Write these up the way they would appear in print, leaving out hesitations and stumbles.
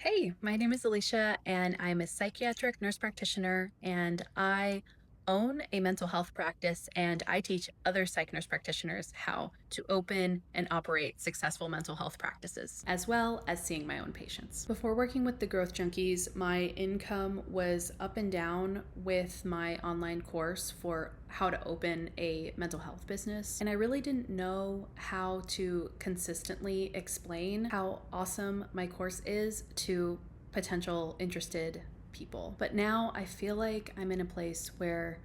Hey, my name is Alysha, and I'm a psychiatric nurse practitioner, and I own a mental health practice, and I teach other psych nurse practitioners how to open and operate successful mental health practices, as well as seeing my own patients. Before working with the Growth Junkies, my income was up and down with my online course for how to open a mental health business, and I really didn't know how to consistently explain how awesome my course is to potential interested people. But now I feel like I'm in a place where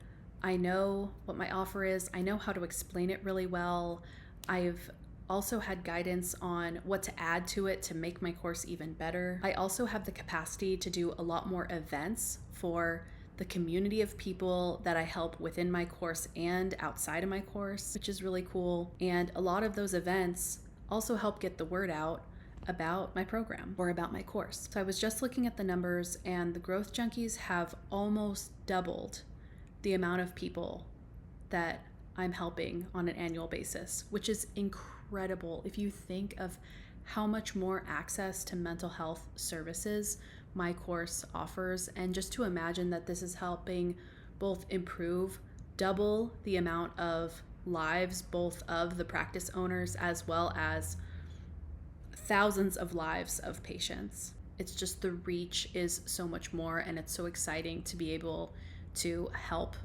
I know what my offer is, I know how to explain it really well. I've also had guidance on what to add to it to make my course even better. I also have the capacity to do a lot more events for the community of people that I help within my course and outside of my course, which is really cool. And a lot of those events also help get the word out about my program or about my course. So I was just looking at the numbers, and the Growth Junkies have almost doubled the amount of people that I'm helping on an annual basis, which is incredible if you think of how much more access to mental health services my course offers. And just to imagine that this is helping both improve, double the amount of lives, both of the practice owners as well as thousands of lives of patients. It's just the reach is so much more, and it's so exciting to be able to help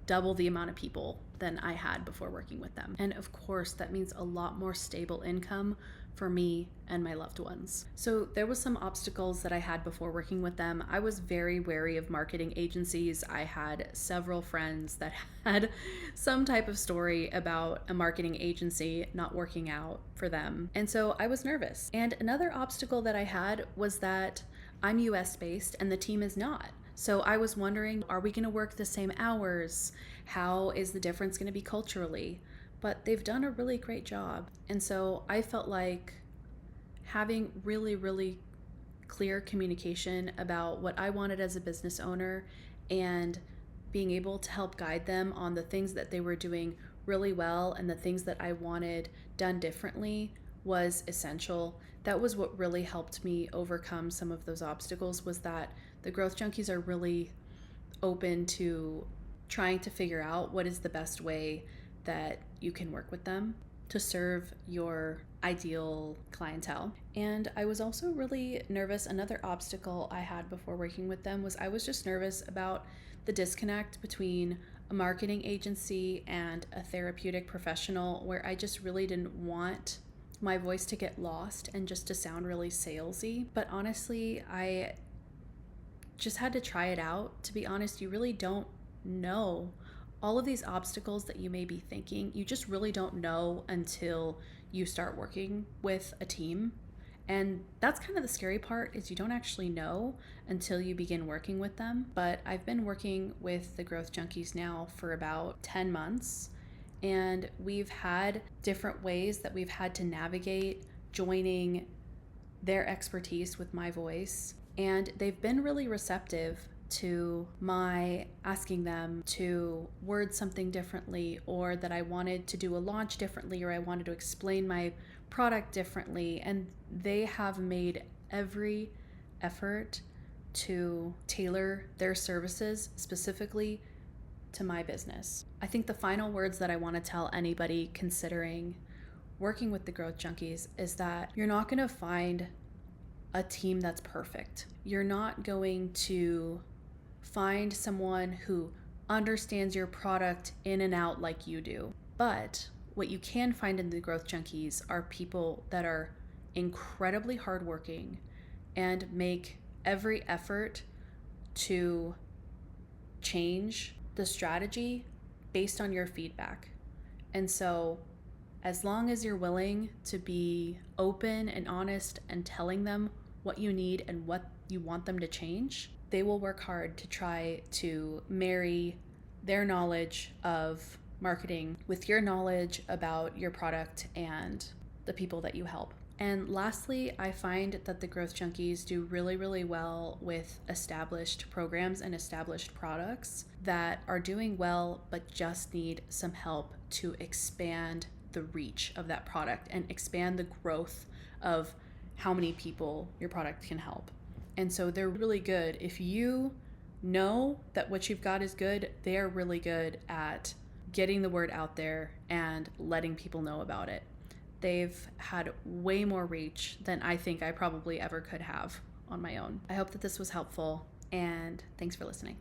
double the amount of people than I had before working with them. And of course, that means a lot more stable income for me and my loved ones. So there was some obstacles that I had before working with them. I was very wary of marketing agencies. I had several friends that had some type of story about a marketing agency not working out for them. And so I was nervous. And another obstacle that I had was that I'm US based and the team is not. So I was wondering, are we going to work the same hours? How is the difference going to be culturally? But they've done a really great job. And so I felt like having really, really clear communication about what I wanted as a business owner and being able to help guide them on the things that they were doing really well and the things that I wanted done differently was essential. That was what really helped me overcome some of those obstacles, was that the Growth Junkies are really open to trying to figure out what is the best way that you can work with them to serve your ideal clientele. And I was also really nervous. Another obstacle I had before working with them was I was just nervous about the disconnect between a marketing agency and a therapeutic professional, where I just really didn't want my voice to get lost and just to sound really salesy. But honestly, I just had to try it out. To be honest, you really don't know all of these obstacles that you may be thinking. You just really don't know until you start working with a team. And that's kind of the scary part, is you don't actually know until you begin working with them. But I've been working with the Growth Junkies now for about 10 months. And we've had different ways that we've had to navigate joining their expertise with my voice. And they've been really receptive to my asking them to word something differently, or that I wanted to do a launch differently, or I wanted to explain my product differently. And they have made every effort to tailor their services specifically to my business. I think the final words that I want to tell anybody considering working with the Growth Junkies is that you're not going to find a team that's perfect. You're not going to find someone who understands your product in and out like you do. But what you can find in the Growth Junkies are people that are incredibly hardworking and make every effort to change the strategy based on your feedback. And so as long as you're willing to be open and honest and telling them what you need and what you want them to change, they will work hard to try to marry their knowledge of marketing with your knowledge about your product and the people that you help. And lastly, I find that the Growth Junkies do really, really well with established programs and established products that are doing well, but just need some help to expand the reach of that product and expand the growth of how many people your product can help. And so they're really good. If you know that what you've got is good, they are really good at getting the word out there and letting people know about it. They've had way more reach than I think I probably ever could have on my own. I hope that this was helpful, and thanks for listening.